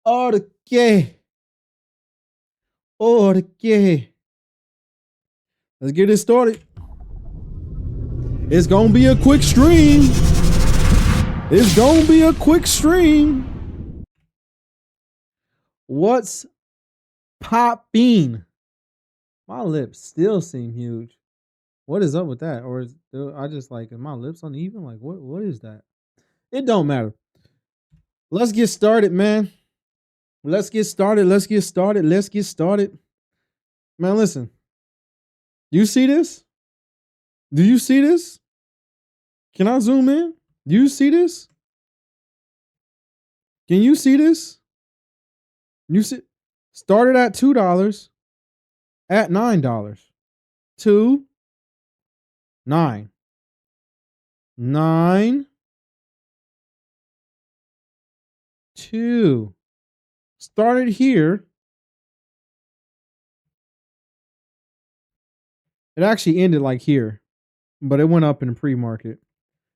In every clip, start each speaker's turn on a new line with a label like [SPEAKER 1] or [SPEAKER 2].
[SPEAKER 1] Okay. Okay. Let's get it started. It's gonna be a quick stream. It's gonna be a quick stream. What's popping? My lips still seem huge. What is up with that? Or is I just like, are my lips uneven? Like, what is that? It don't matter. Let's get started, man. Let's get started. Let's get started. Let's get started. Man, listen. You see this? Do you see this? Can I zoom in? Do you see this? Can you see this? You see, started at $2, at $9. 2, 9, 9, 2. Started here. It actually ended like here, but it went up in the pre-market.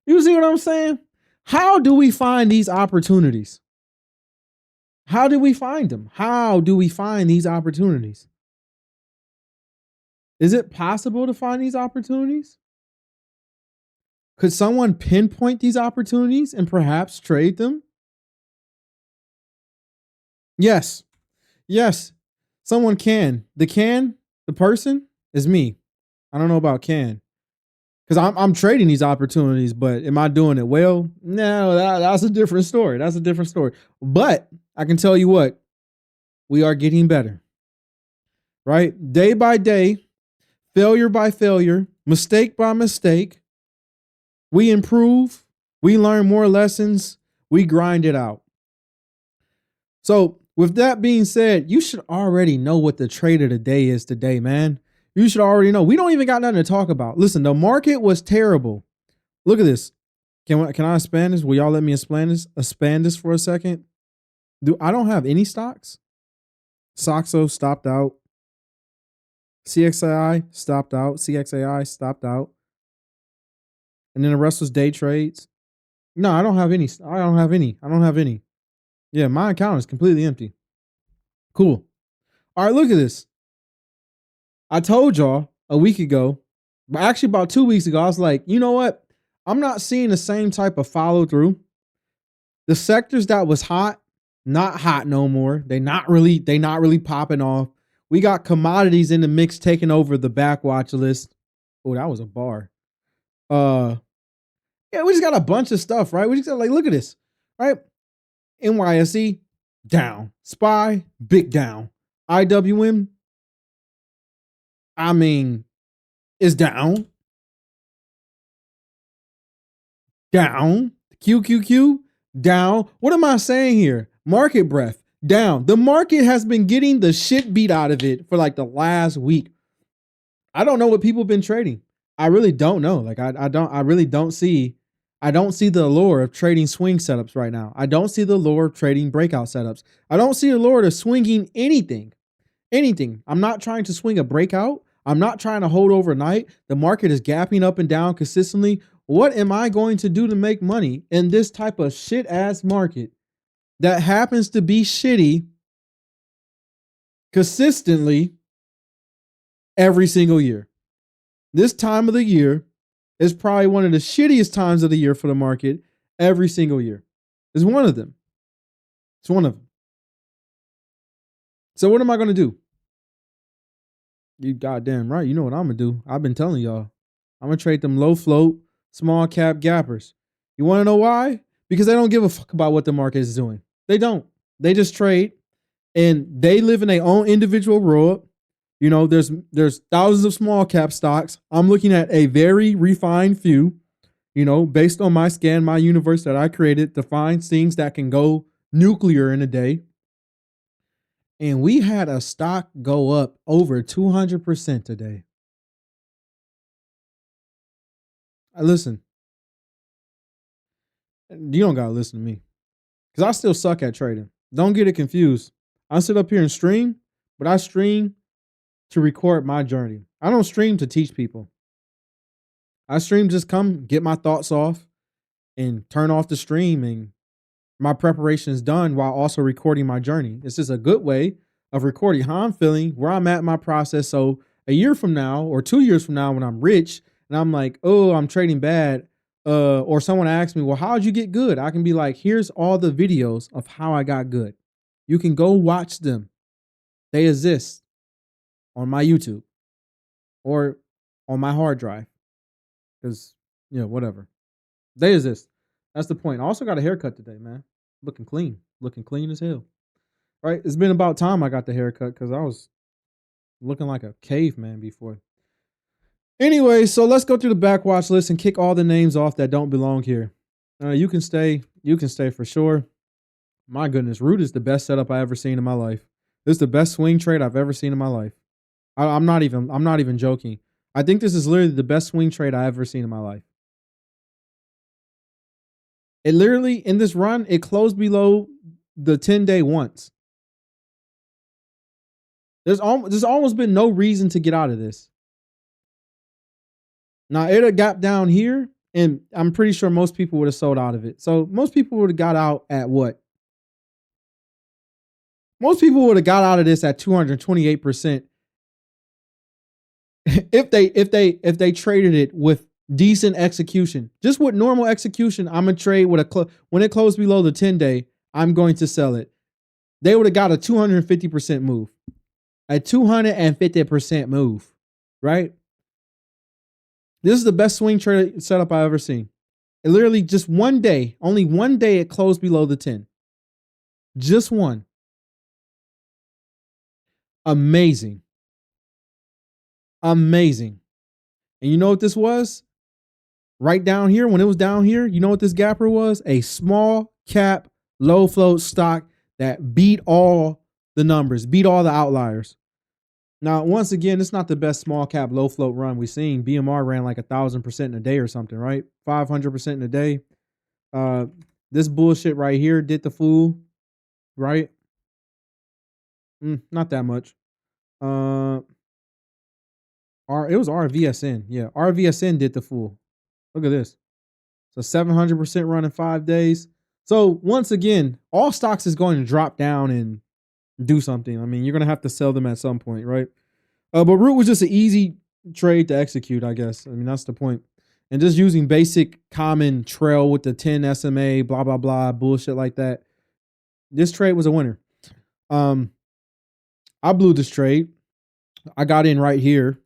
[SPEAKER 1] You see what I'm saying? How do we find these opportunities? How do we find them? How do we find these opportunities? Is it possible to find these opportunities? Could someone pinpoint these opportunities and perhaps trade them? Yes. Yes. Someone can. The person is me. I don't know about can. Because I'm trading these opportunities, but am I doing it well? No, that's a different story. That's a different story. But I can tell you what, we are getting better. Right? Day by day, failure by failure, mistake by mistake, we improve, we learn more lessons, we grind it out. So, with that being said, you should already know what the trade of the day is today, man. You should already know. We don't even got nothing to talk about. Listen, the market was terrible. Look at this. Can I expand this? Will y'all let me expand this for a second? I don't have any stocks. Soxo stopped out. CXAI stopped out. CXAI stopped out. And then the rest was day trades. No, I don't have any. I don't have any. Yeah, my account is completely empty. Cool. All right, look at this. I told y'all a week ago, but actually about 2 weeks ago, I was like, you know what? I'm not seeing the same type of follow through. The sectors that was hot, not hot no more. They not really popping off. We got commodities in the mix taking over the backwatch list. Oh, that was a bar. Yeah, we just got a bunch of stuff, right? We just got look at this, right? NYSE down, SPY big down, IWM. I mean, is down. QQQ down. What am I saying here? Market breadth down. The market has been getting the shit beat out of it for like the last week. I don't know what people have been trading. I really don't know. Like I really don't see. I don't see the allure of trading swing setups right now. I don't see the allure of trading breakout setups. I don't see the allure of swinging anything. I'm not trying to swing a breakout. I'm not trying to hold overnight. The market is gapping up and down consistently. What am I going to do to make money in this type of shit ass market that happens to be shitty consistently every single year? This time of the year is probably one of the shittiest times of the year for the market every single year. It's one of them. It's one of them. So what am I going to do? You goddamn right. You know what I'm going to do. I've been telling y'all. I'm going to trade them low float, small cap gappers. You want to know why? Because they don't give a fuck about what the market is doing. They don't. They just trade and they live in their own individual world. You know, there's thousands of small cap stocks. I'm looking at a very refined few, you know, based on my scan, my universe that I created to find things that can go nuclear in a day. And we had a stock go up over 200% today. Listen, you don't got to listen to me because I still suck at trading. Don't get it confused. I sit up here and stream, but I stream to record my journey. I don't stream to teach people. I stream just come get my thoughts off and turn off the stream and my preparation is done while also recording my journey. It's just a good way of recording how I'm feeling, where I'm at in my process. So a year from now or 2 years from now, when I'm rich and I'm like, oh, I'm trading bad, or someone asks me, well, how'd you get good? I can be like, here's all the videos of how I got good. You can go watch them. They exist on my YouTube or on my hard drive because, whatever. They exist. That's the point. I also got a haircut today, man. Looking clean as hell. Right? It's been about time I got the haircut because I was looking like a caveman before. Anyway, so let's go through the backwatch list and kick all the names off that don't belong here. You can stay. You can stay for sure. My goodness, Root is the best setup I ever seen in my life. This is the best swing trade I've ever seen in my life. I'm not even joking. I think this is literally the best swing trade I ever seen in my life. It literally, in this run, it closed below the 10-day once. There's almost been no reason to get out of this. Now, it had got down here, and I'm pretty sure most people would have sold out of it. So most people would have got out at what? Most people would have got out of this at 228% if they traded it with decent execution. Just with normal execution, I'm gonna trade with when it closed below the 10-day, I'm going to sell it. They would have got a 250% move. A 250% move, right? This is the best swing trade setup I've ever seen. It literally just one day, only one day it closed below the 10. Just one. Amazing. Amazing. And you know what this was? Right down here, when it was down here, you know what this gapper was? A small cap, low float stock that beat all the numbers, beat all the outliers. Now, once again, it's not the best small cap, low float run we've seen. BMR ran like 1,000% in a day or something, right? 500% in a day. This bullshit right here did the fool, right? Not that much. It was RVSN. Yeah, RVSN did the fool. Look at this. So 700% run in 5 days. So once again, all stocks is going to drop down and do something. I mean, you're going to have to sell them at some point, right? But Root was just an easy trade to execute, I guess. I mean, that's the point. And just using basic common trail with the 10 SMA, blah, blah, blah, bullshit like that. This trade was a winner. I blew this trade. I got in right here.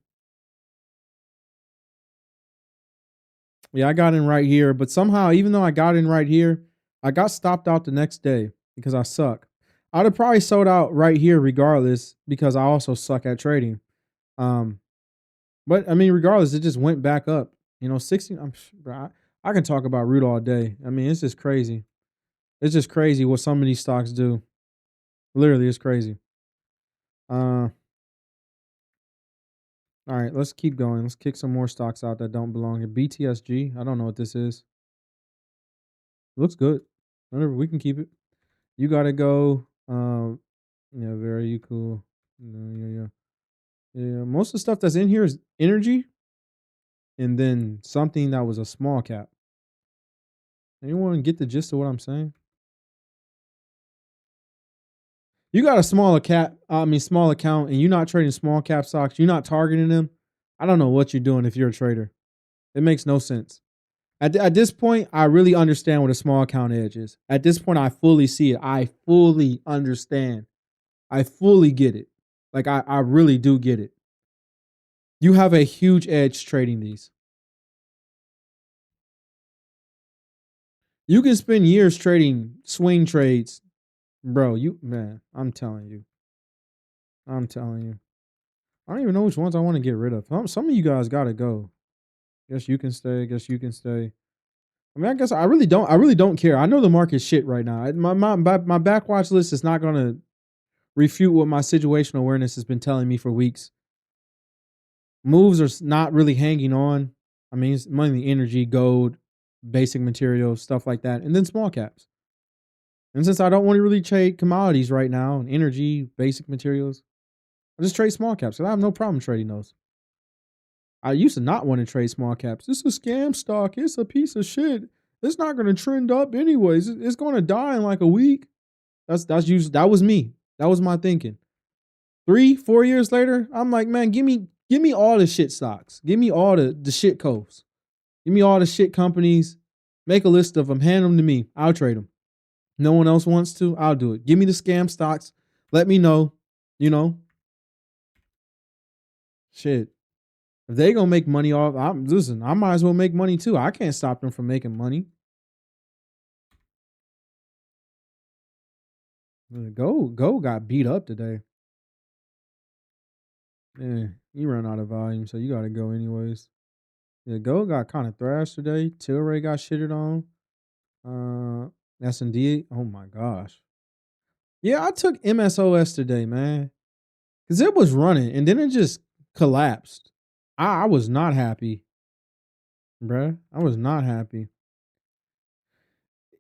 [SPEAKER 1] Yeah, I got in right here. But somehow, even though I got in right here, I got stopped out the next day because I suck. I'd have probably sold out right here regardless because I also suck at trading. But I mean, regardless, it just went back up. 16. I can talk about Root all day. I mean, it's just crazy. It's just crazy what some of these stocks do. Literally, it's crazy. All right, let's keep going. Let's kick some more stocks out that don't belong here. BTSG. I don't know what this is. Looks good. Whatever, we can keep it. You gotta go. Yeah, very cool. Yeah. Most of the stuff that's in here is energy, and then something that was a small cap. Anyone get the gist of what I'm saying? You got a small account, and you're not trading small cap stocks. You're not targeting them. I don't know what you're doing if you're a trader. It makes no sense. At this point, I really understand what a small account edge is. At this point, I fully see it. I fully understand. I fully get it. Like, I really do get it. You have a huge edge trading these. You can spend years trading swing trades. Bro, I'm telling you. I don't even know which ones I want to get rid of. Some of you guys got to go. Guess you can stay. I mean, I guess I really don't care. I know the market's shit right now. My backwatch list is not going to refute what my situational awareness has been telling me for weeks. Moves are not really hanging on. I mean, it's mainly energy, gold, basic materials, stuff like that, and then small caps. And since I don't want to really trade commodities right now, and energy, basic materials, I just trade small caps. And I have no problem trading those. I used to not want to trade small caps. This is a scam stock. It's a piece of shit. it's not gonna trend up anyways. It's gonna die in like a week. That was me. That was my thinking. 3-4 years later, I'm like, man, give me all the shit stocks. Give me all the shit codes. Give me all the shit companies. Make a list of them. Hand them to me. I'll trade them. No one else wants to, I'll do it. Give me the scam stocks. Let me know. You know, shit. If they gonna make money off, listen, I might as well make money too. I can't stop them from making money. Go got beat up today. Yeah, you run out of volume, so you gotta go anyways. Yeah, Go got kind of thrashed today. Tilray got shitted on. S&D. Oh my gosh. Yeah, I took MSOS today, man, because it was running and then it just collapsed. I was not happy, bruh. I was not happy.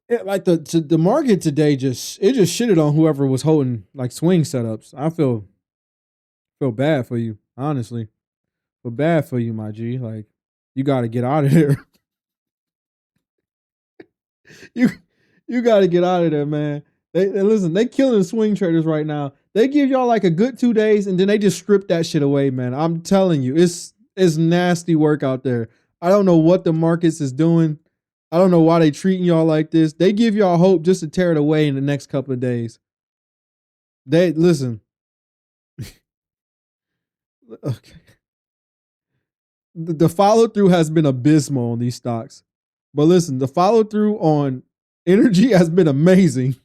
[SPEAKER 1] Like the market today just shitted on whoever was holding like swing setups. I feel bad for you, honestly. Feel bad for you, my G. Like you got to get out of there. you you got to get out of there, man. They listen. They killing swing traders right now. They give y'all like a good 2 days, and then they just strip that shit away, man. I'm telling you, it's nasty work out there. I don't know what the markets is doing. I don't know why they treating y'all like this. They give y'all hope just to tear it away in the next couple of days. They listen. Okay. The follow through has been abysmal on these stocks. But listen, the follow through on energy has been amazing.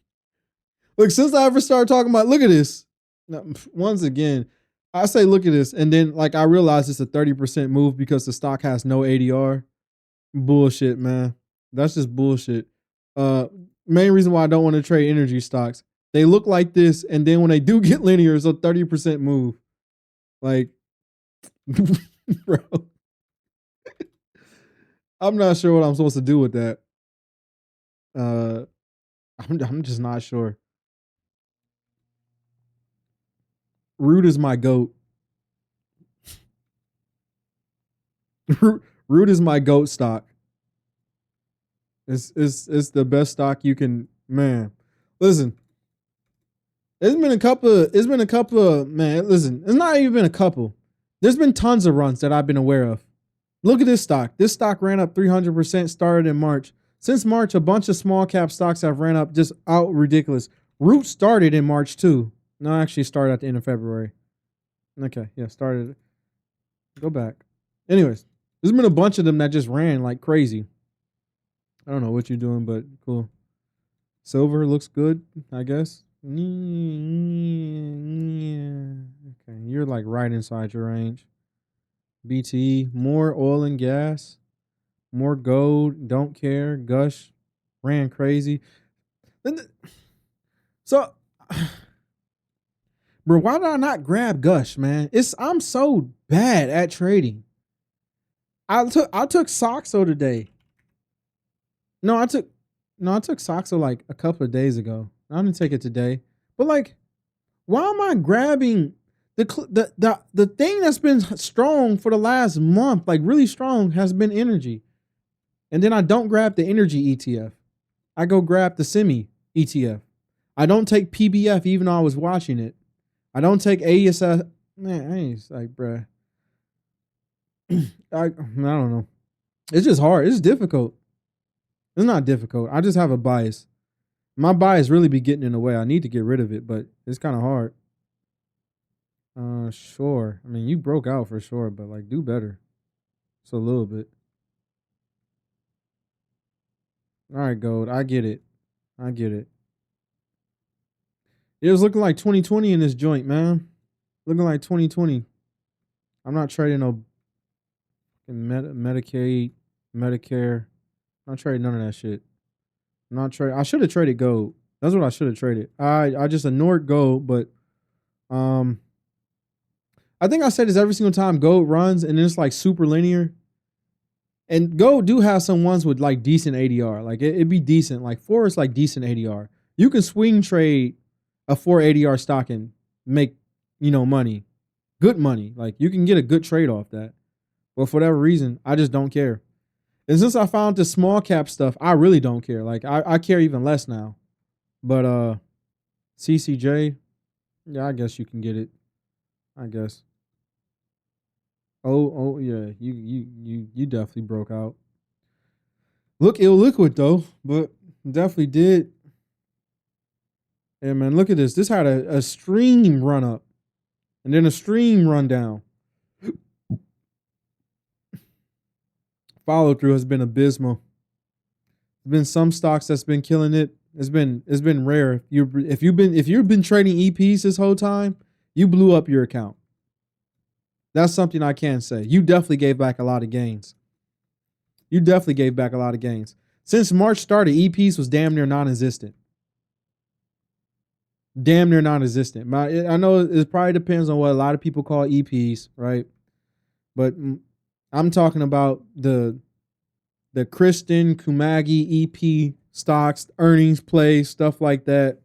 [SPEAKER 1] Look, since I ever started talking about, look at this. Now, once again, I say, look at this. And then, like, I realize it's a 30% move because the stock has no ADR. Bullshit, man. That's just bullshit. Main reason why I don't want to trade energy stocks. They look like this, and then when they do get linear, it's a 30% move. Like, bro. I'm not sure what I'm supposed to do with that. I'm just not sure. Root is my goat. Root is my goat stock. It's the best stock you can, man. Listen, it's been a couple of man, listen, it's not even been a couple. There's been tons of runs that I've been aware of. Look at this stock. This stock ran up 300%, started in March. Since March, a bunch of small cap stocks have ran up just out ridiculous. Root started in March too. No, actually started at the end of February. Okay, yeah, started. Go back. Anyways, there's been a bunch of them that just ran like crazy. I don't know what you're doing, but cool. Silver looks good, I guess. Okay, you're like right inside your range. BTE, more oil and gas, more gold, don't care, Gush, ran crazy. So, bro, why did I not grab Gush, man? I'm so bad at trading. I took Saxo today. No, I took Saxo like a couple of days ago. I didn't take it today. But like, why am I grabbing the thing that's been strong for the last month, like really strong, has been energy. And then I don't grab the energy ETF. I go grab the semi ETF. I don't take PBF even though I was watching it. I don't take ASS. Man, I ain't like, bruh. I don't know. It's just hard. It's difficult. It's not difficult. I just have a bias. My bias really be getting in the way. I need to get rid of it, but it's kind of hard. Sure. I mean, you broke out for sure, but like, do better. Just a little bit. All right, Gold. I get it. It was looking like 2020 in this joint, man. Looking like 2020. I'm not trading no Medicaid, Medicare. I'm not trading none of that shit. I'm not trading. I should have traded gold. That's what I should have traded. I just ignored gold, but I think I said this every single time gold runs and it's like super linear. And gold do have some ones with like decent ADR. Like it'd be decent. Like 4 is like decent ADR. You can swing trade a 4 ADR stock and make, money. Good money. Like you can get a good trade off that. But for whatever reason, I just don't care. And since I found the small cap stuff, I really don't care. Like I care even less now. But CCJ, yeah, I guess you can get it. I guess. Oh yeah, you definitely broke out. Look illiquid though, but definitely did. Yeah, man, look at this. This had a stream run up and then a stream run down. Follow through has been abysmal. There's been some stocks that's been killing it. It's been rare. If you've been trading EPs this whole time, you blew up your account. That's something I can say. You definitely gave back a lot of gains. You definitely gave back a lot of gains. Since March started, EPs was damn near non-existent. Damn near non-existent. I know it probably depends on what a lot of people call EPs, right? But I'm talking about the Kristen Kumagi EP stocks, earnings plays, stuff like that.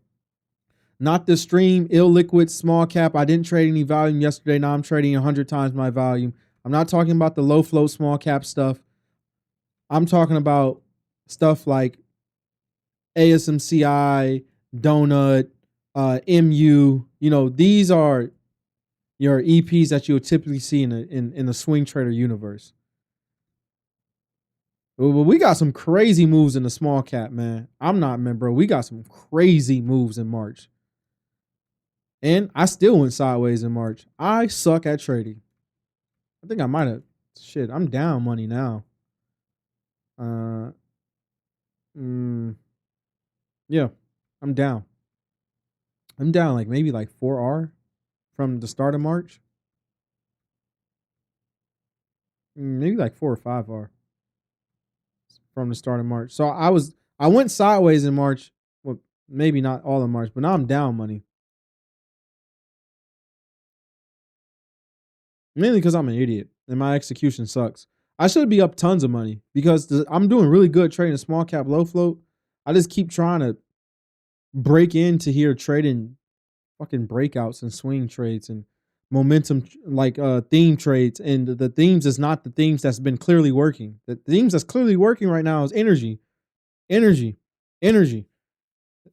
[SPEAKER 1] Not the stream, illiquid, small cap. I didn't trade any volume yesterday. Now I'm trading 100 times my volume. I'm not talking about the low float, small cap stuff. I'm talking about stuff like ASMCI, Donut, MU. You know, these are your EPs that you would typically see in the swing trader universe. But we got some crazy moves in the small cap, man. I'm not, man, bro. We got some crazy moves in March. And I still went sideways in March. I suck at trading. I think I might have. Shit, I'm down money now. Uh, yeah, I'm down. I'm down like maybe like 4R from the start of March. Maybe like 4 or 5R from the start of March. So I went sideways in March. Well, maybe not all of March, but now I'm down money. Mainly because I'm an idiot and my execution sucks. I should be up tons of money because I'm doing really good trading small cap low float. I just keep trying to break into here trading fucking breakouts and swing trades and momentum like theme trades, and the themes is not the themes that's been clearly working. The themes that's clearly working right now is energy, energy, energy,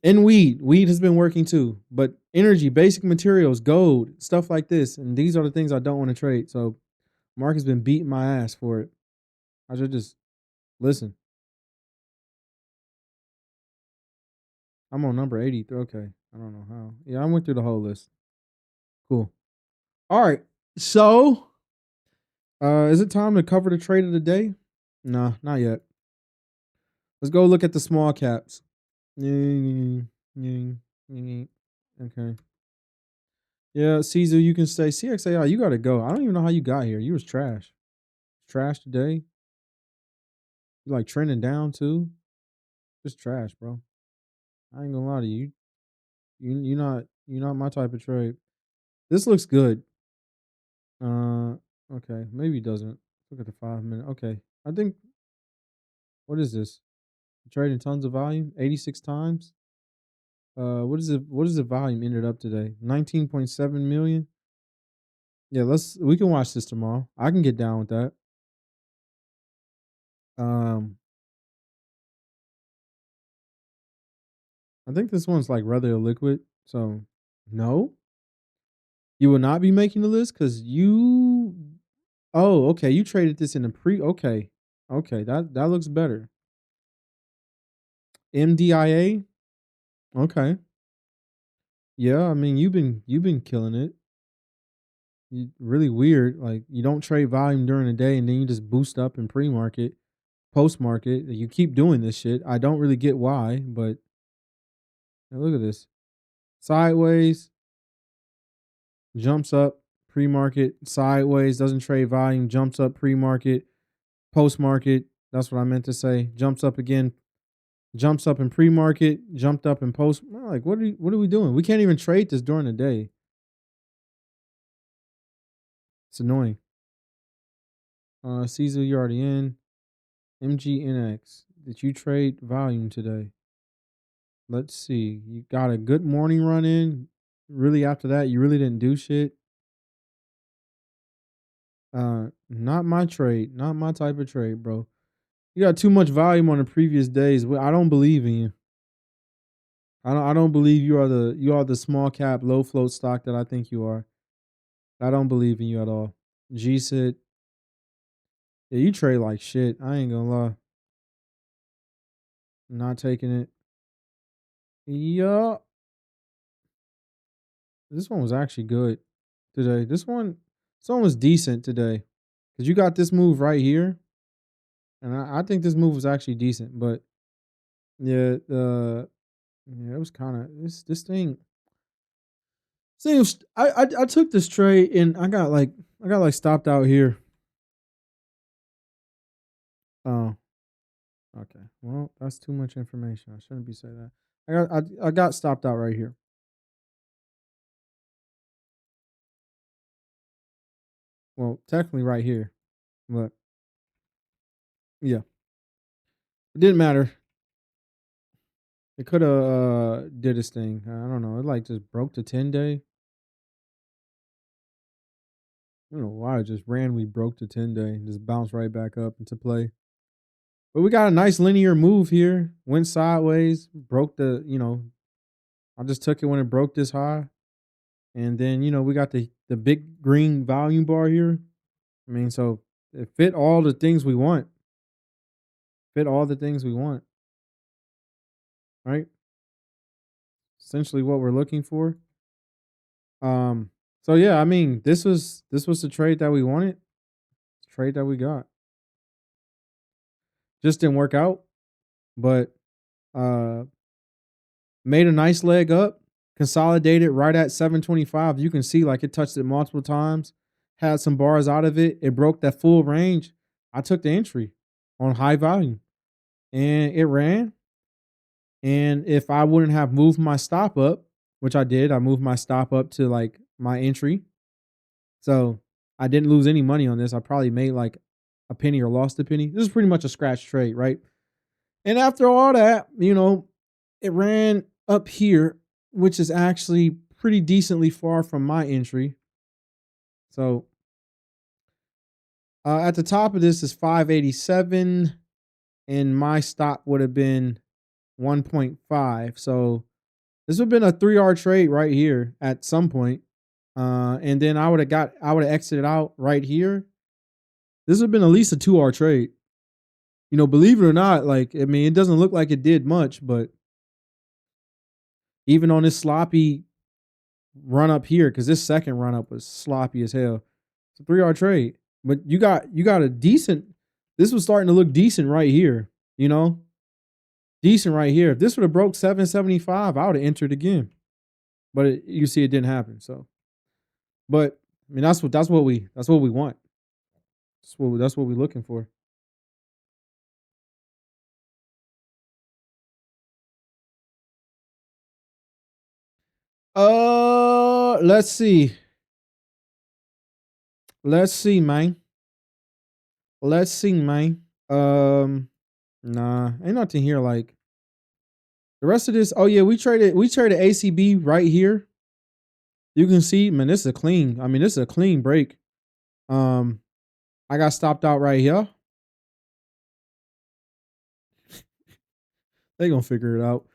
[SPEAKER 1] and weed. Weed has been working too, but energy, basic materials, gold, stuff like this, and these are the things I don't want to trade. So Mark has been beating my ass for it. I should just listen. I'm on number 83. Okay. I don't know how. Yeah, I went through the whole list. Cool. All right. So, is it time to cover the trade of the day? Nah, not yet. Let's go look at the small caps. Okay. Yeah, Caesar, you can stay. CXAI, you gotta go. I don't even know how you got here. You was trash. Trash today. You like trending down too. Just trash, bro. I ain't gonna lie to you. You're not my type of trade. This looks good. Okay, maybe it doesn't. Look at the 5 minute. Okay, I think. What is this? Trading tons of volume, 86 times. What is it? What is the volume ended up today? 19.7 million. Yeah, we can watch this tomorrow. I can get down with that. Um, I think this one's like rather liquid. So no, you will not be making the list because you. Oh, okay. You traded this in a pre. Okay, okay. That looks better. MDIA. Okay. Yeah, I mean you've been killing it. Really weird. Like you don't trade volume during the day and then you just boost up in pre-market, post-market. You keep doing this shit. I don't really get why, but hey, look at this. Sideways, jumps up, pre-market, sideways, doesn't trade volume, jumps up pre-market, post-market. That's what I meant to say. Jumps up again, jumps up in pre-market, jumped up in post. Like, what are we doing? We can't even trade this during the day. It's annoying. Caesar, you already in. MGNX. Did you trade volume today? Let's see. You got a good morning run in. Really, after that, you really didn't do shit. Not my trade. Not my type of trade, bro. You got too much volume on the previous days. I don't believe in you. I don't believe you are the small cap, low float stock that I think you are. I don't believe in you at all. GSIT, yeah, you trade like shit. I ain't gonna lie. Not taking it. Yeah. This one was actually good today. This one was decent today. Cause you got this move right here. And I think this move was actually decent. But yeah, it was kind of this thing was, I took this trade and I got like stopped out here. Oh, okay. Well, that's too much information. I shouldn't be saying that. I got stopped out right here. Well, technically right here, but yeah, it didn't matter. It could have did its thing. I don't know. It like just broke the 10-day. I don't know why it just randomly broke the 10-day and just bounced right back up into play. But we got a nice linear move here. Went sideways, broke I just took it when it broke this high. And then, we got the big green volume bar here. I mean, so it fit all the things we want. Fit all the things we want, right? Essentially what we're looking for. Um, so yeah, I mean, this was the trade that we wanted, trade that we got. Just didn't work out, but uh made a nice leg up, consolidated right at 725. You can see like it touched it multiple times, had some bars out of it. It broke that full range. I took the entry on high volume and it ran. And if I wouldn't have moved my stop up, which I did, I moved my stop up to like my entry. So I didn't lose any money on this. I probably made like a penny or lost a penny. This is pretty much a scratch trade, right? And after all that, it ran up here, which is actually pretty decently far from my entry. So at the top of this is 587, and my stop would have been 1.5. So this would have been a 3R trade right here at some point. And then I would have exited out right here. This would have been at least a 2R trade. Believe it or not, like, I mean, it doesn't look like it did much, but even on this sloppy run up here, because this second run up was sloppy as hell. It's a 3R trade. But you got a decent, this was starting to look decent right here, you know? Decent right here. If this would have broke 775, I would have entered again. But you see it didn't happen. So but I mean that's what we want. That's what we're looking for. Let's see. Let's see, man. Let's see, man. Nah, ain't nothing here like the rest of this. Oh yeah, we traded ACB right here. You can see, man, this is a clean. I mean, this is a clean break. Um, I got stopped out right here. They gonna figure it out.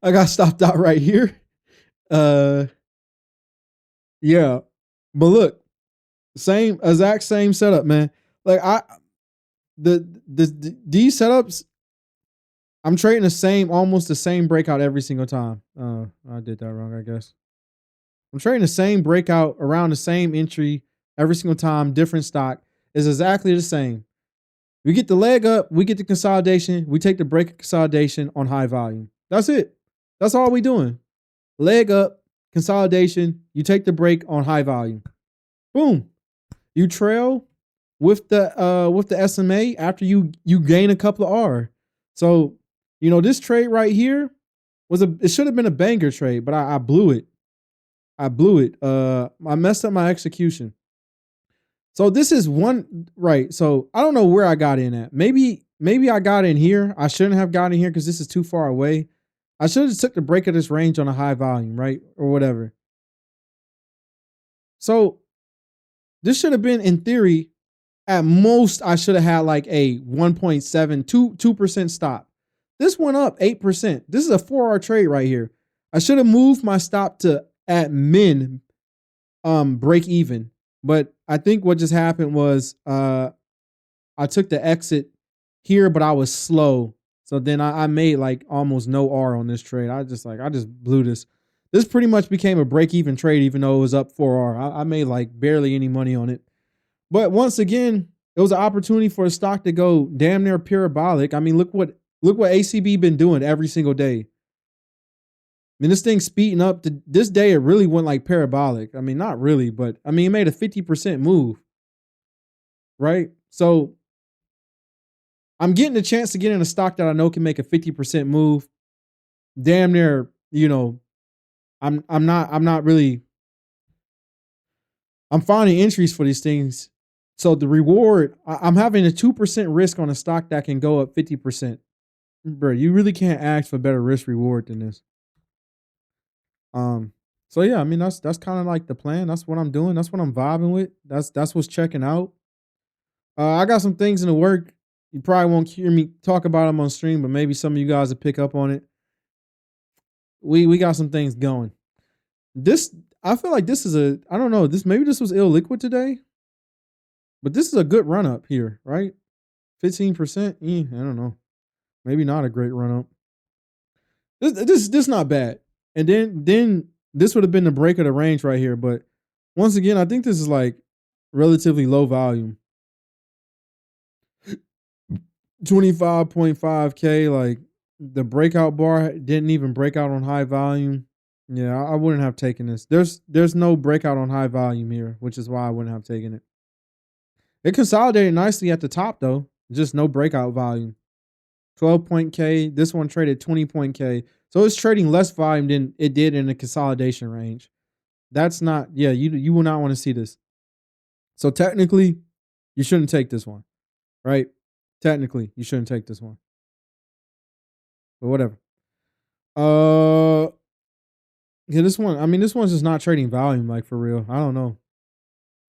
[SPEAKER 1] I got stopped out right here. Uh, yeah, but look, same exact same setup, man. Like these setups, I'm trading almost the same breakout every single time. I did that wrong, I guess. I'm trading the same breakout around the same entry every single time, different stock is exactly the same. We get the leg up, we get the consolidation, we take the break of consolidation on high volume. That's it. That's all we doing. Leg up, consolidation, you take the break on high volume. Boom. You trail with the SMA after you gain a couple of R. So, this trade right here it should have been a banger trade, but I blew it. I blew it. I messed up my execution. So this is one right. So I don't know where I got in at. Maybe I got in here. I shouldn't have gotten here because this is too far away. I should have just took the break of this range on a high volume, right? Or whatever. So this should have been, in theory, At most, I should have had like a 2% stop. This went up 8%. This is a 4-hour trade right here. I should have moved my stop to at min break even. But I think what just happened was I took the exit here, but I was slow. So then I made like almost no R on this trade. I just blew this. This pretty much became a break even trade, even though it was up 4R. I made like barely any money on it. But once again, it was an opportunity for a stock to go damn near parabolic. I mean, look what ACB been doing every single day. I mean, this thing's speeding up. To this day, it really went like parabolic. I mean, not really, but I mean, it made a 50% move, right? So I'm getting a chance to get in a stock that I know can make a 50% move. Damn near, I'm not really. I'm finding entries for these things. So the reward, I'm having a 2% risk on a stock that can go up 50%. Bro, you really can't ask for better risk reward than this. So yeah, I mean that's kind of like the plan. That's what I'm doing. That's what I'm vibing with. That's what's checking out. I got some things in the work. You probably won't hear me talk about them on stream, but maybe some of you guys will pick up on it. We got some things going. This I feel like this is I don't know, maybe this was illiquid today. But this is a good run up here, right? 15%. I don't know. Maybe not a great run up. This not bad. And then this would have been the break of the range right here. But once again, I think this is like relatively low volume. 25.5K, like the breakout bar didn't even break out on high volume. Yeah, I wouldn't have taken this. There's no breakout on high volume here, which is why I wouldn't have taken it. It consolidated nicely at the top though, just no breakout volume. 12.K. This one traded 20.K. So it's trading less volume than it did in the consolidation range. That's not, yeah, you will not want to see this. So technically, you shouldn't take this one, right? Technically, you shouldn't take this one. But whatever. Yeah, this one, I mean, this one's just not trading volume, like for real. I don't know.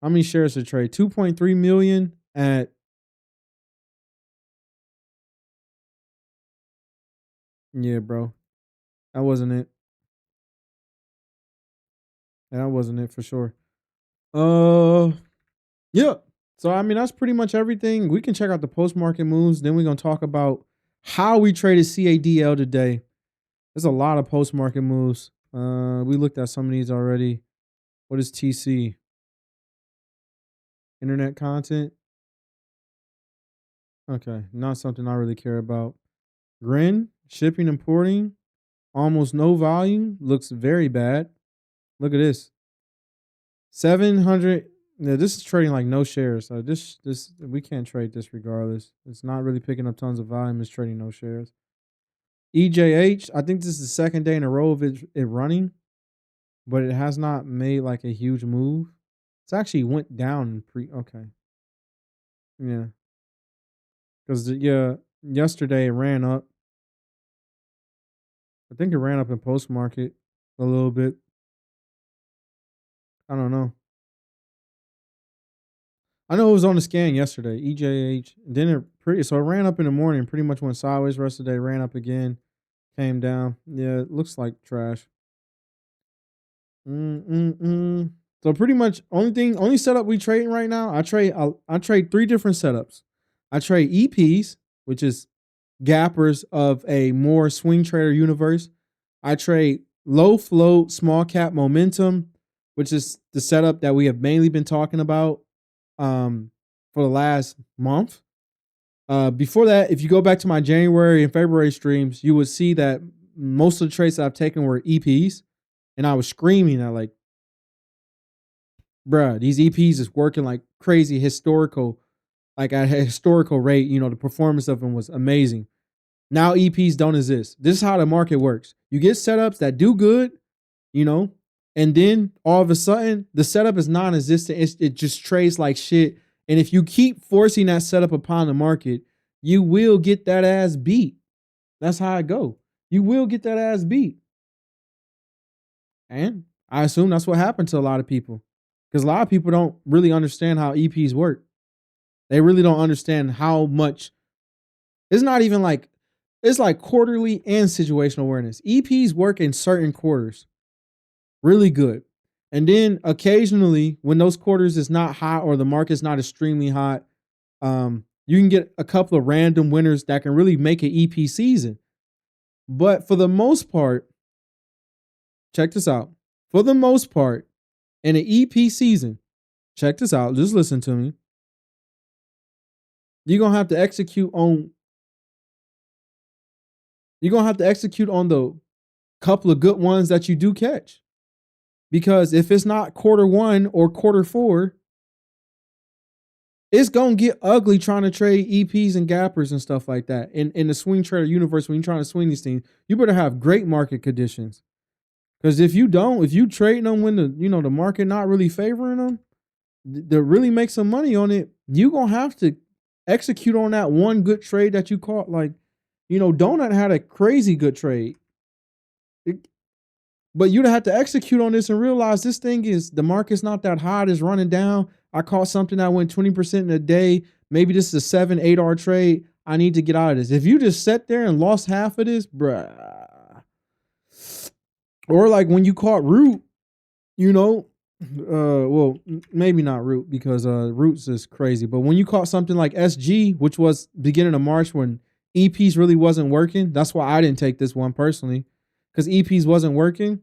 [SPEAKER 1] How many shares to trade? 2.3 million at yeah, bro. That wasn't it. That wasn't it for sure. Yeah. So I mean that's pretty much everything. We can check out the post market moves. Then we're gonna talk about how we traded CADL today. There's a lot of post market moves. We looked at some of these already. What is TC? Internet content. Okay, not something I really care about. Grin, shipping, importing, almost no volume. Looks very bad. Look at this. 700. Yeah, this is trading like no shares. So this we can't trade this regardless. It's not really picking up tons of volume. It's trading no shares. EJH. I think this is the second day in a row of it running, but it has not made like a huge move. It's actually went down okay. Yeah. Because yeah, yesterday it ran up. I think it ran up in post market a little bit. I don't know. I know it was on the scan yesterday, EJH. Then it ran up in the morning, pretty much went sideways. Rest of the day ran up again, came down. Yeah, it looks like trash. So pretty much only setup we trading right now. I trade 3 different setups. I trade EPs, which is gappers of a more swing trader universe. I trade low float, small cap momentum, which is the setup that we have mainly been talking about for the last month. Before that, if you go back to my January and February streams, you would see that most of the trades that I've taken were EPs, and I was screaming at like, bruh, these EPs is working like crazy historical, like at a historical rate. The performance of them was amazing. Now EPs don't exist. This is how the market works. You get setups that do good, and then all of a sudden the setup is non-existent. It just trades like shit. And if you keep forcing that setup upon the market, you will get that ass beat. That's how it go. You will get that ass beat. And I assume that's what happened to a lot of people. Because a lot of people don't really understand how EPs work. They really don't understand how much. It's not even like, it's like quarterly and situational awareness. EPs work in certain quarters really good. And then occasionally when those quarters is not hot or the market's not extremely hot, you can get a couple of random winners that can really make an EP season. But for the most part, check this out. For the most part, in an EP season, check this out. Just listen to me. You're gonna have to execute on. You're gonna have to execute on the couple of good ones that you do catch. Because if it's not quarter one or quarter four, it's gonna get ugly trying to trade EPs and gappers and stuff like that. In the swing trader universe, when you're trying to swing these things, you better have great market conditions. Because if you don't, if you trade them when the market not really favoring them, to really make some money on it, you gonna have to execute on that one good trade that you caught. Like, Donut had a crazy good trade. But you'd have to execute on this and realize this thing is, the market's not that hot, it's running down. I caught something that went 20% in a day. Maybe this is a 7-8 hour trade. I need to get out of this. If you just sat there and lost half of this, bruh. Or like when you caught Root, well, maybe not Root because Root's is crazy. But when you caught something like SG, which was beginning of March when EPs really wasn't working, that's why I didn't take this one personally, because EPs wasn't working.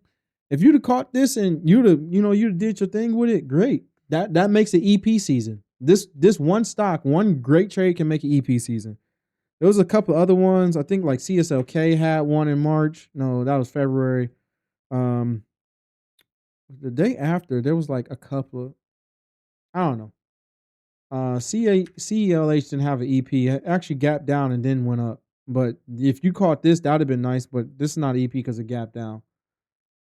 [SPEAKER 1] If you'd have caught this and you'd have did your thing with it, great. That makes an EP season. This one stock, one great trade can make an EP season. There was a couple other ones. I think like CSLK had one in March. No, that was February. The day after, there was like a couple of, I don't know. CELH didn't have an EP. It actually gapped down and then went up. But if you caught this, that would have been nice. But this is not EP because it gapped down.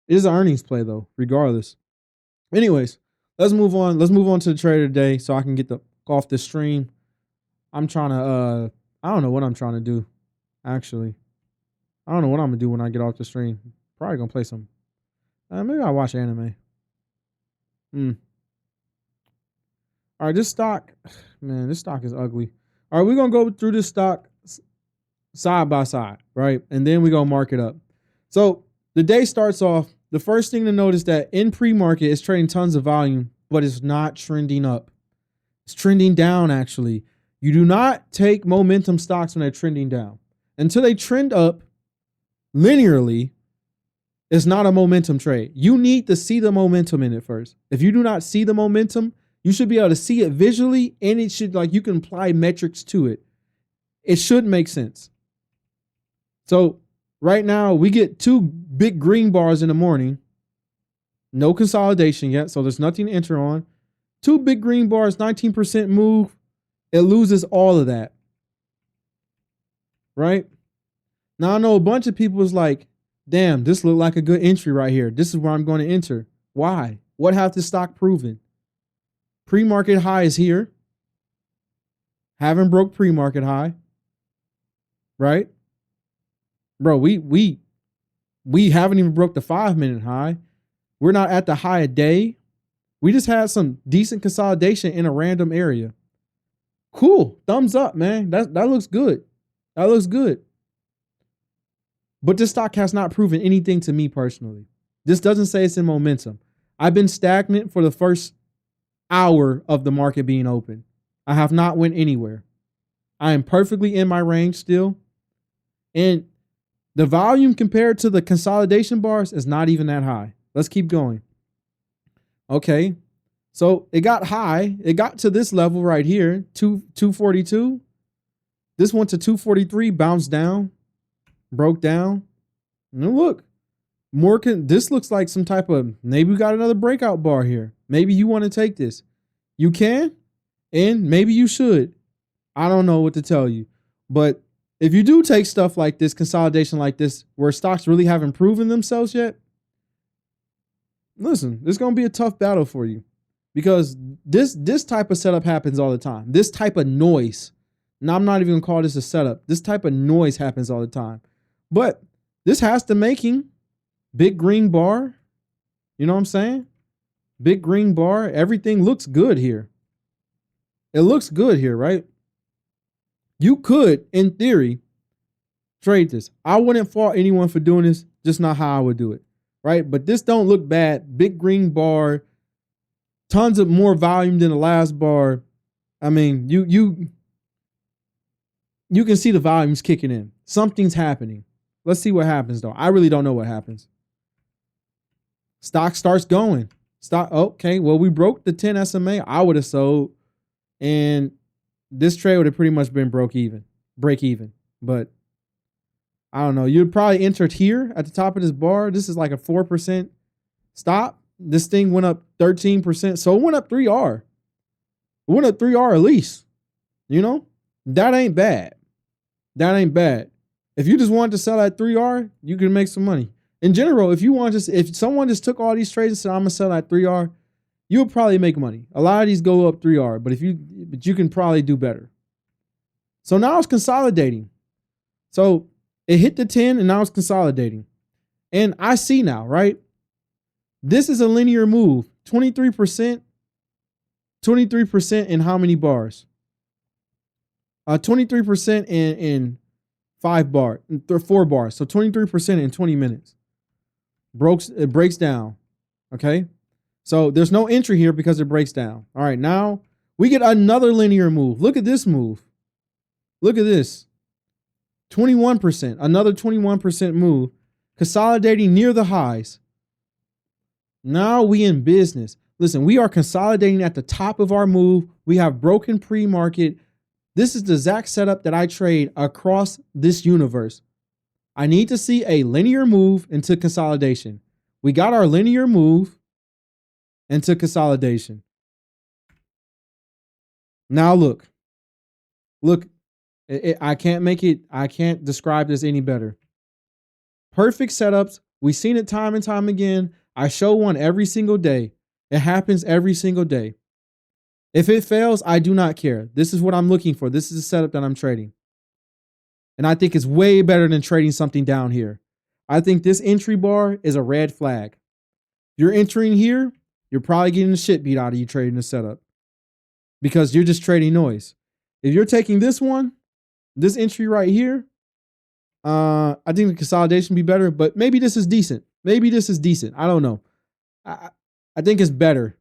[SPEAKER 1] It is an earnings play though, regardless. Anyways, let's move on. Let's move on to the trader today so I can get off the stream. I'm trying to I don't know what I'm trying to do. Actually, I don't know what I'm gonna do when I get off the stream. Probably gonna play some. Maybe I'll watch anime. All right, this stock, man, this stock is ugly. All right, we're gonna go through this stock side by side, right? And then we're gonna mark it up. So the day starts off. The first thing to note is that in pre-market, it's trading tons of volume, but it's not trending up. It's trending down, actually. You do not take momentum stocks when they're trending down. Until they trend up linearly, it's not a momentum trade. You need to see the momentum in it first. If you do not see the momentum, you should be able to see it visually, and it should, like, you can apply metrics to it. It should make sense. So right now, we get two big green bars in the morning. No consolidation yet, so there's nothing to enter on. Two big green bars, 19% move. It loses all of that. Right? Now, I know a bunch of people is like, damn, this looked like a good entry right here. This is where I'm going to enter. Why? What has this stock proven? Pre-market high is here. Haven't broke pre-market high. Right? Bro, we haven't even broke the 5-minute high. We're not at the high a day. We just had some decent consolidation in a random area. Cool. Thumbs up, man. That looks good. That looks good. But this stock has not proven anything to me personally. This doesn't say it's in momentum. I've been stagnant for the first hour of the market being open. I have not went anywhere. I am perfectly in my range still. And the volume compared to the consolidation bars is not even that high. Let's keep going. Okay. So it got high. It got to this level right here, 242. This went to 243, bounced down, broke down. And look, this looks like some type of, maybe we got another breakout bar here. Maybe you want to take this. You can, and maybe you should. I don't know what to tell you. But if you do take stuff like this, consolidation like this, where stocks really haven't proven themselves yet, listen, it's going to be a tough battle for you, because this type of setup happens all the time. This type of noise. Now, I'm not even going to call this a setup. This type of noise happens all the time. But this has the making. Big green bar. You know what I'm saying? Big green bar. Everything looks good here. It looks good here, right? You could, in theory, trade this. I wouldn't fault anyone for doing this, just not how I would do it, right? But this don't look bad. Big green bar, tons of more volume than the last bar. I mean, you can see the volumes kicking in. Something's happening. Let's see what happens though. I really don't know what happens. Stock starts going. Stock, okay, well, we broke the 10 SMA. I would have sold, and this trade would have pretty much been break even. But I don't know. You'd probably entered here at the top of this bar. This is like a 4% stop. This thing went up 13%. So it went up 3R. It went up 3R at least. You know, that ain't bad. That ain't bad. If you just wanted to sell at 3R, you can make some money. In general, if someone just took all these trades and said, I'm gonna sell at 3R, you'll probably make money. A lot of these go up 3R, but you can probably do better. So now it's consolidating. So it hit the 10 and now it's consolidating. And I see now, right? This is a linear move. 23%. 23% in how many bars? 23% in 4 bars. So 23% in 20 minutes. It breaks down. Okay. So there's no entry here because it breaks down. All right. Now we get another linear move. Look at this move. Look at this. 21%, another 21% move, consolidating near the highs. Now we in business. Listen, we are consolidating at the top of our move. We have broken pre-market. This is the exact setup that I trade across this universe. I need to see a linear move into consolidation. We got our linear move into consolidation. Now look, I can't describe this any better. Perfect setups. We've seen it time and time again. I show one every single day. It happens every single day. If it fails, I do not care. This is what I'm looking for. This is the setup that I'm trading. And I think it's way better than trading something down here. I think this entry bar is a red flag. You're entering here, you're probably getting the shit beat out of you trading the setup because you're just trading noise. If you're taking this one, this entry right here, I think the consolidation be better, but maybe this is decent. Maybe this is decent. I don't know. I think it's better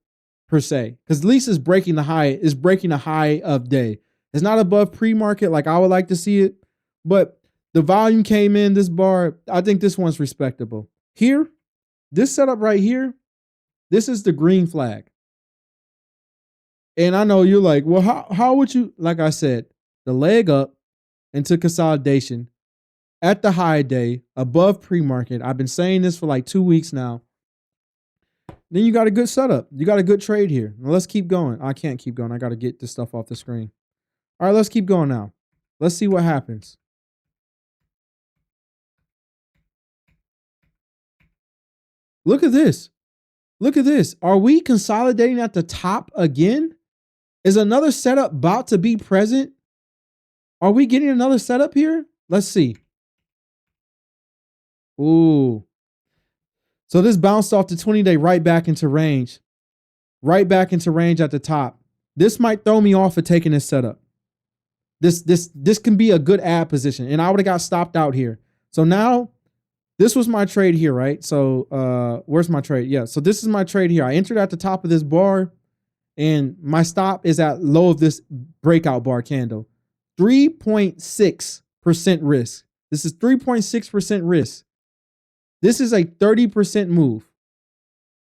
[SPEAKER 1] per se because at least it's breaking the high of day. It's not above pre-market like I would like to see it, but the volume came in this bar. I think this one's respectable. Here, this setup right here, this is the green flag. And I know you're like, well, how would you, like I said, the leg up into consolidation at the high day above pre-market. I've been saying this for like 2 weeks now. Then you got a good setup. You got a good trade here. Now let's keep going. I can't keep going. I got to get this stuff off the screen. All right, let's keep going now. Let's see what happens. Look at this. Look at this. Are we consolidating at the top again? Is another setup about to be present? Are we getting another setup here? Let's see. Ooh. So this bounced off the 20-day right back into range. Right back into range at the top. This might throw me off for taking this setup. This can be a good add position. And I would have got stopped out here. So now this was my trade here, right? So where's my trade? Yeah, so this is my trade here. I entered at the top of this bar and my stop is at low of this breakout bar candle. 3.6% risk. This is 3.6% risk. This is a 30% move.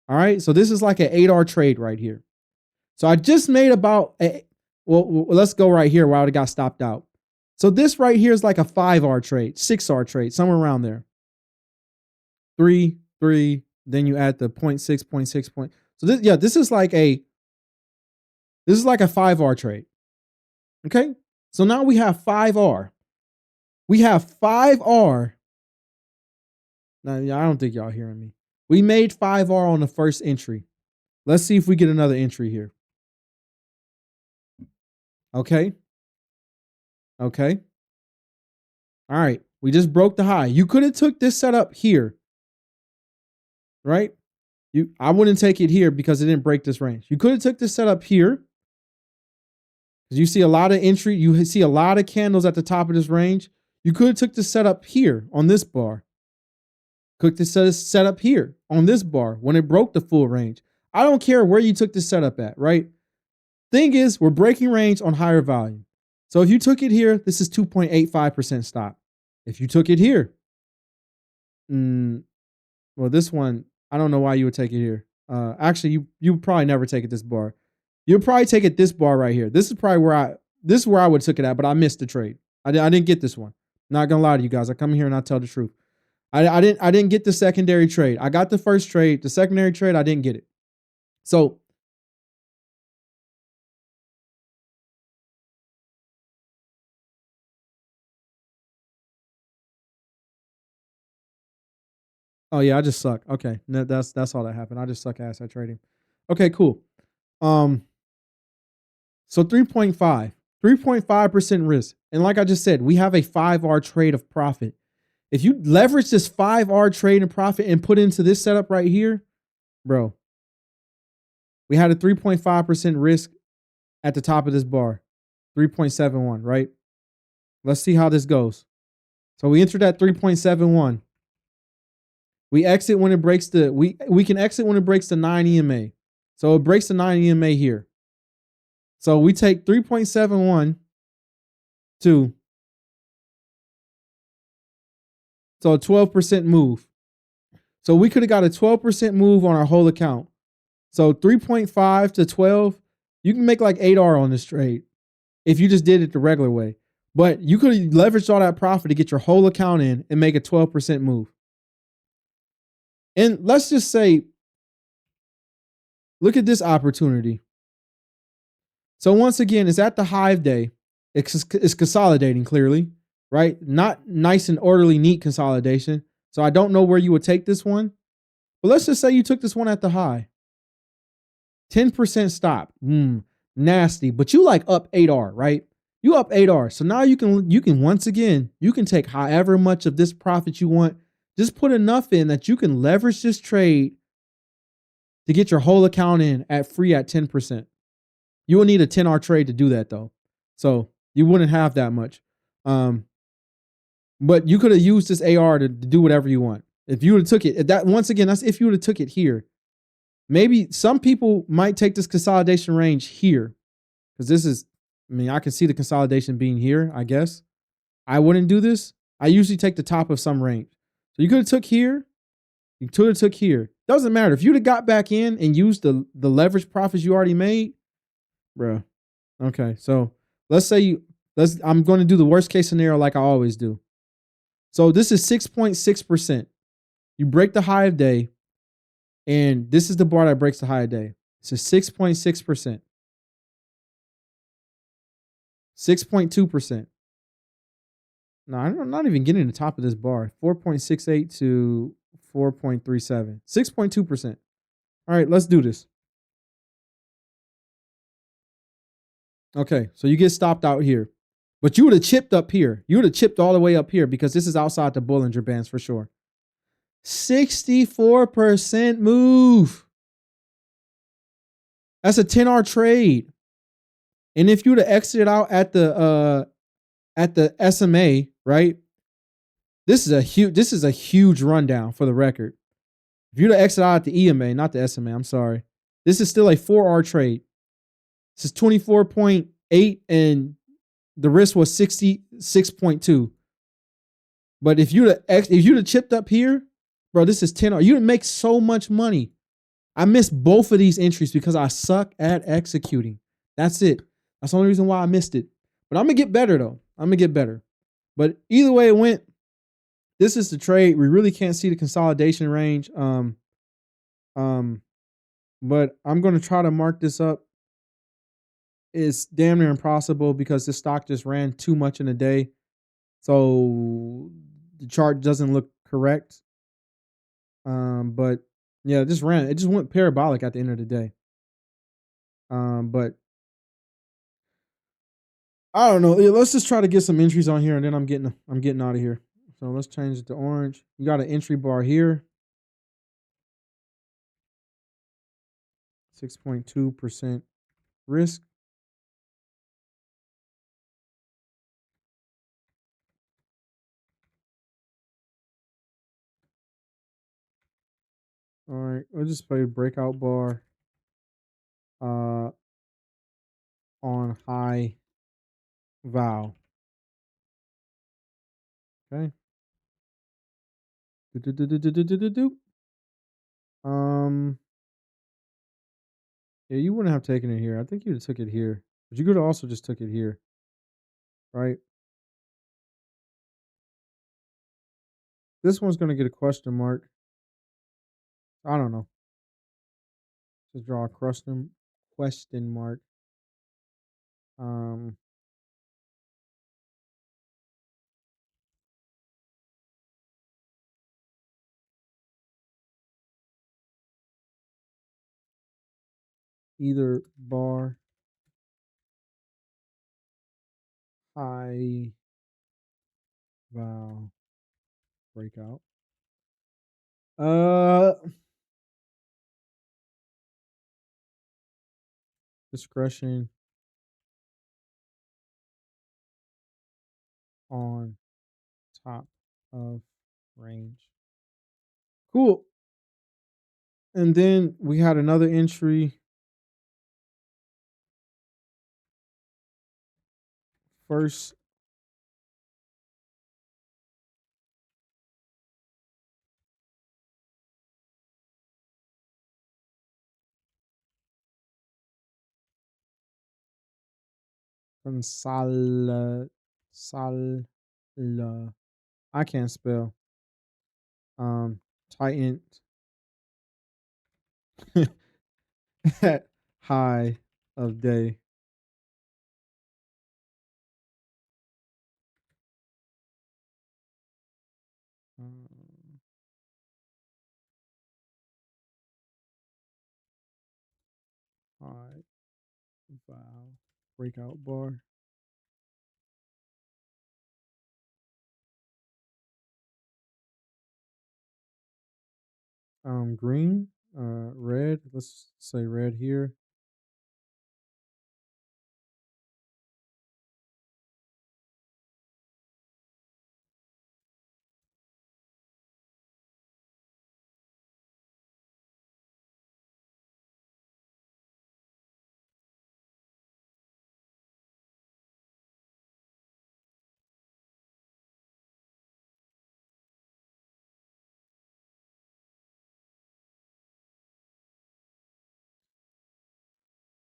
[SPEAKER 1] All right. So this is like an 8R trade right here. So I just made about well, let's go right here where I would have got stopped out. So this right here is like a 5R trade, 6R trade, somewhere around there. 3, then you add the 0.6 point. So this is like a 5R trade. Okay. So now we have 5R. We have 5R. Now, I don't think y'all hearing me. We made 5R on the first entry. Let's see if we get another entry here. Okay. Okay. All right. We just broke the high. You could have took this setup here. Right? I wouldn't take it here because it didn't break this range. You could have took this setup here. Because you see a lot of entry, you see a lot of candles at the top of this range. You could have took the setup here on this bar. Could this setup here on this bar when it broke the full range. I don't care where you took the setup at, right? Thing is, we're breaking range on higher volume. So if you took it here, this is 2.85% stop. If you took it here, well, this one, I don't know why you would take it here. Actually, you would probably never take it this bar. You'll probably take it this bar right here. This is probably where I would have took it at, but I missed the trade. I didn't get this one. Not gonna lie to you guys. I come here and I tell the truth. I didn't get the secondary trade. I got the first trade. The secondary trade, I didn't get it. So oh yeah, I just suck. Okay. That's all that happened. I just suck ass at trading. Okay, cool. So 3.5. 3.5% risk. And like I just said, we have a 5R trade of profit. If you leverage this 5R trade and profit and put into this setup right here, bro, we had a 3.5% risk at the top of this bar, 3.71, right? Let's see how this goes. So we entered at 3.71. We exit when it breaks the, we can exit when it breaks the 9 EMA. So it breaks the 9 EMA here. So we take 3.71 to, so a 12% move. So we could have got a 12% move on our whole account. So 3.5 to 12, you can make like 8R on this trade if you just did it the regular way. But you could have leveraged all that profit to get your whole account in and make a 12% move. And let's just say, look at this opportunity. So once again, it's at the high of day. It's consolidating clearly, right? Not nice and orderly, neat consolidation. So I don't know where you would take this one. But let's just say you took this one at the high. 10% stop. Nasty. But you like up 8R, right? You up 8R. So now you can once again, you can take however much of this profit you want. Just put enough in that you can leverage this trade to get your whole account in at free at 10%. You will need a 10R trade to do that though. So you wouldn't have that much. But you could have used this AR to do whatever you want. If you would have took it, that once again, that's if you would have took it here. Maybe some people might take this consolidation range here. Because this is, I mean, I can see the consolidation being here, I guess. I wouldn't do this. I usually take the top of some range. So you could have took here. You could have took here. Doesn't matter. If you'd have got back in and used the leverage profits you already made, bro. Okay, so let's say I'm going to do the worst case scenario like I always do. So this is 6.6%. You break the high of day, and this is the bar that breaks the high of day. It's a 6.6%. 6.2%. No, I'm not even getting the top of this bar. 4.68 to 4.37. 6.2%. All right, let's do this. Okay, so you get stopped out here. But you would have chipped up here. You would have chipped all the way up here because this is outside the Bollinger Bands for sure. 64% move. That's a 10R trade. And if you would have exited out at the SMA, right? This is a huge rundown for the record. If you'd have exited out at the EMA, not the SMA, I'm sorry. This is still a 4R trade. This is 24.8 and the risk was 66.2. But if you'd have chipped up here, bro, this is 10R. You'd make so much money. I missed both of these entries because I suck at executing. That's it. That's the only reason why I missed it. But I'm going to get better, though. I'm going to get better. But either way it went, this is the trade. We really can't see the consolidation range. But I'm going to try to mark this up. It's damn near impossible because this stock just ran too much in a day. So the chart doesn't look correct. But yeah, it just went parabolic at the end of the day. But I don't know. Let's just try to get some entries on here and then I'm getting out of here. So let's change it to orange. You got an entry bar here. 6.2% risk. All right, we'll just play breakout bar uh on high vow. Okay. Do. Um yeah, you wouldn't have taken it here. I think you'd have took it here. But you could have also just took it here, right? This one's gonna get a question mark. I don't know. Just draw a question mark. Um Either bar high vow breakout. Uh Discretion on top of range. Cool. And then we had another entry. First consol sol I can't spell. Tightened at high of day. Um, high vow breakout bar. Green, red. Let's say red here.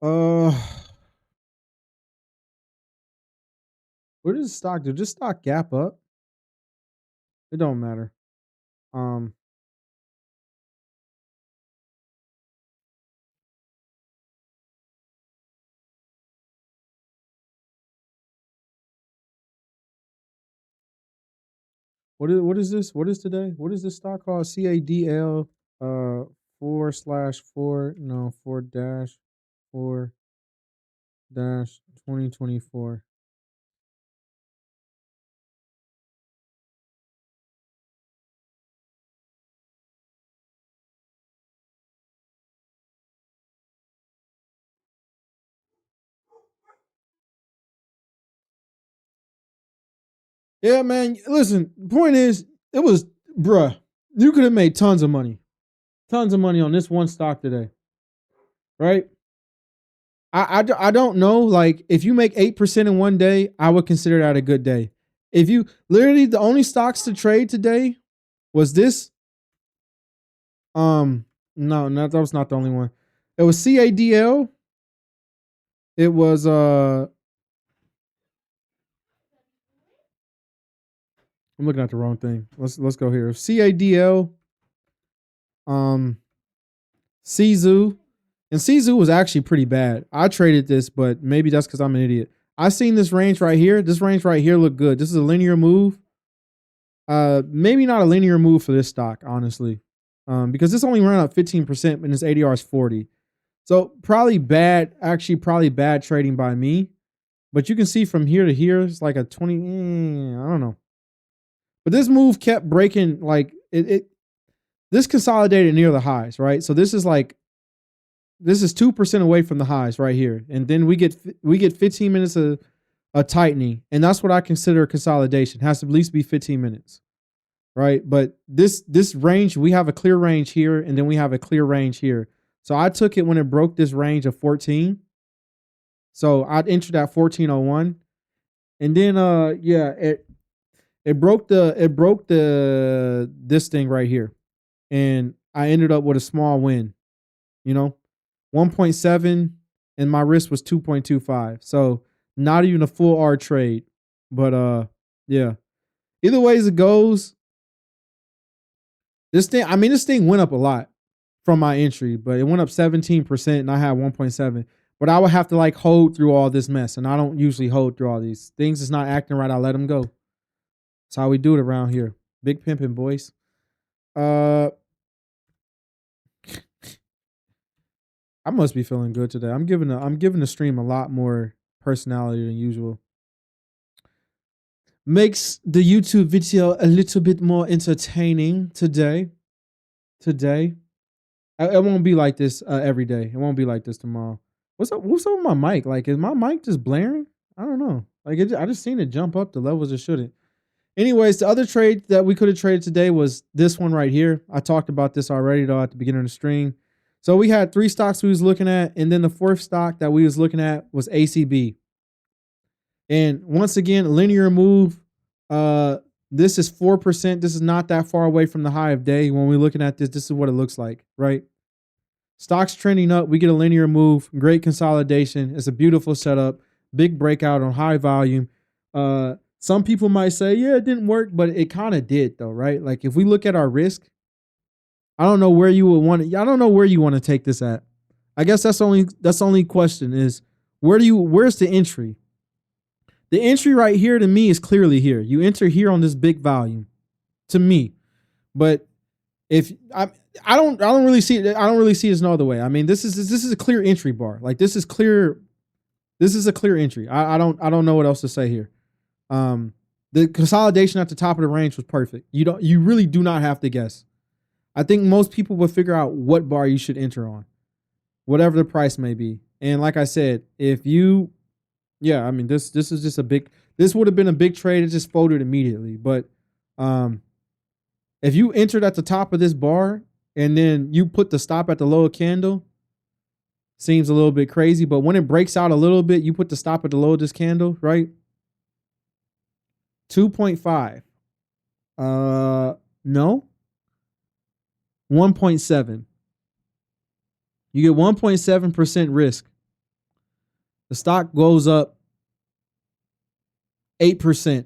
[SPEAKER 1] Uh, where does stock do? Just stock gap up. It don't matter. Um, what is this? What is today? What is this stock called? CADL 4/4 no 4-4-2024. Yeah, man. Listen, point is, it was bruh. You could have made tons of money on this one stock today, right? I don't know. Like, if you make 8% in one day, I would consider that a good day. If you literally the only stocks to trade today was this. No, that was not the only one. It was CADL. It was I'm looking at the wrong thing. Let's go here. CADL, um, CZU, and CZU was actually pretty bad. I traded this, but maybe that's because I'm an idiot. I seen this range right here. This range right here looked good. This is a linear move. Maybe not a linear move for this stock, honestly, because this only ran up 15% and this ADR is 40. So probably bad. Actually, probably bad trading by me. But you can see from here to here, it's like a 20. I don't know. But this move kept breaking. Like this consolidated near the highs, right? So this is 2% away from the highs right here, and then we get 15 minutes of a tightening, and that's what I consider a consolidation. It has to at least be 15 minutes. right? But this range, we have a clear range here, and then we have a clear range here. So I took it when it broke this range of 14. So I'd entered at 1401. And then yeah, it broke the this thing right here. And I ended up with a small win, you know, 1.7, and my risk was 2.25. So not even a full R trade. But yeah. Either ways it goes, this thing went up a lot from my entry, but it went up 17% and I had 1.7. But I would have to like hold through all this mess. And I don't usually hold through all these things. It's not acting right. I let them go. That's how we do it around here. Big pimping, boys. I must be feeling good today. I'm giving the stream a lot more personality than usual. Makes the YouTube video a little bit more entertaining today. It won't be like this every day. It won't be like this tomorrow. What's up with my mic? Like, is my mic just blaring? I don't know. Like, I just seen it jump up the levels it shouldn't. Anyways, the other trade that we could have traded today was this one right here. I talked about this already though at the beginning of the stream. So we had 3 stocks we was looking at, and then the 4th stock that we was looking at was ACB. And once again, linear move. This is 4%. This is not that far away from the high of day. When we're looking at this, this is what it looks like, right? Stocks trending up. We get a linear move. Great consolidation. It's a beautiful setup. Big breakout on high volume. Some people might say, yeah, it didn't work, but it kind of did though, right? Like if we look at our risk, I don't know where you would want to, I don't know where you want to take this at. I guess that's the only question is where's the entry? The entry right here to me is clearly here. You enter here on this big volume to me. But if I don't really see it. I don't really see it no other way. I mean, this is a clear entry bar. Like this is clear. This is a clear entry. I don't know what else to say here. The consolidation at the top of the range was perfect. You really do not have to guess. I think most people will figure out what bar you should enter on, whatever the price may be. And like I said, if you, yeah, I mean, this is just this would have been a big trade. It just folded immediately. But if you entered at the top of this bar and then you put the stop at the lower candle, seems a little bit crazy. But when it breaks out a little bit, you put the stop at the low of this candle, right? 2.5. No. 1.7. You get 1.7% risk. The stock goes up 8%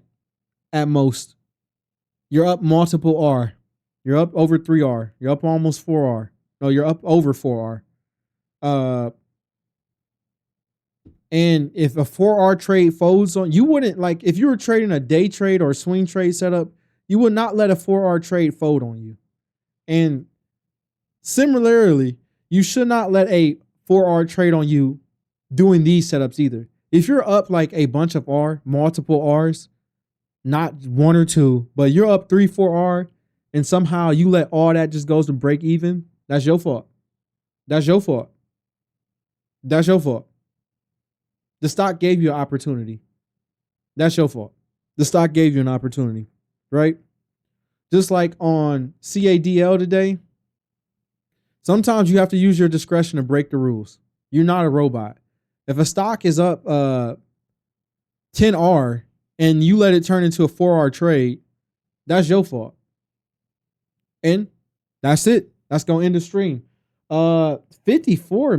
[SPEAKER 1] at most. You're up multiple R. You're up over 3R. You're up almost 4R. No, you're up over 4R. And if a 4R trade folds on, you wouldn't, like, if you were trading a day trade or a swing trade setup, you would not let a 4R trade fold on you. And similarly, you should not let a 4R trade on you doing these setups either. If you're up like a bunch of R, multiple R's, not 1 or 2, but you're up 3, 4R, and somehow you let all that just goes to break even, that's your fault. That's your fault. That's your fault. The stock gave you an opportunity. That's your fault. The stock gave you an opportunity, right? Just like on CADL today, sometimes you have to use your discretion to break the rules. You're not a robot. If a stock is up 10R and you let it turn into a 4R trade, that's your fault. And that's it. That's going to end the stream. 54